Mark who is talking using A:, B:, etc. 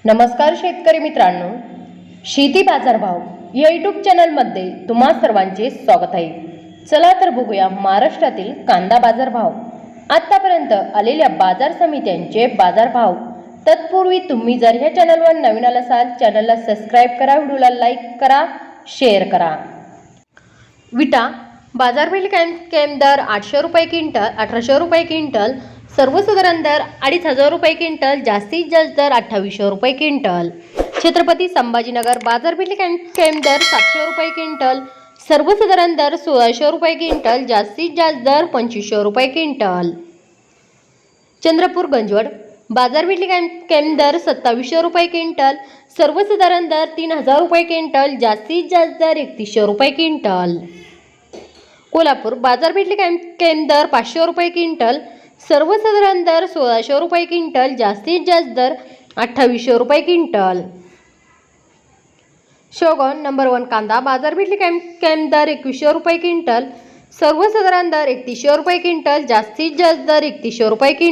A: नमस्कार शेतकरी मित्रांनो, शेती बाजारभाव या यूट्यूब चॅनलमध्ये तुम्हा सर्वांचे स्वागत आहे। चला तर बघूया महाराष्ट्रातील कांदा बाजारभाव, आतापर्यंत आलेल्या बाजार समित्यांचे बाजारभाव। तत्पूर्वी तुम्ही जर ह्या चॅनलवर नवीन असाल चॅनलला सबस्क्राइब करा, व्हिडिओला लाईक करा, शेअर करा। विटा बाजारपेठ कायम दर 800 रुपये क्विंटल, 1800 रुपये क्विंटल। सर्वसाधारण दर 2500 रुपये क्विंटल, जास्तीत जास्त दर 2800 रुपये क्विंटल। छत्रपती संभाजीनगर बाजारपेठ कायम दर 700 रुपये क्विंटल, सर्वसाधारण दर 1600 रुपये क्विंटल, जास्तीत जास्त दर 2500 रुपये क्विंटल। चंद्रपूर गंजवड बाजारपेठ कायम दर 2700 रुपये क्विंटल, सर्वसाधारण दर 3000 रुपये क्विंटल, जास्तीत जास्त दर 3100 रुपये क्विंटल। कोल्हापूर बाजारपेठ कायम दर 500 रुपये क्विंटल, सर्वसाधारण दर 1600 रुपये क्विंटल, जास्तीत जास्त दर 2800 रुपये क्विंटल। शेवगाव नंबर 1 कांदा बाजारपेठ कायम दर 2100 रुपये क्विंटल, सर्वसाधारण दर 3100 रुपये क्विंटल, जास्तीत जास्त दर 3100 रुपये क्विंटल।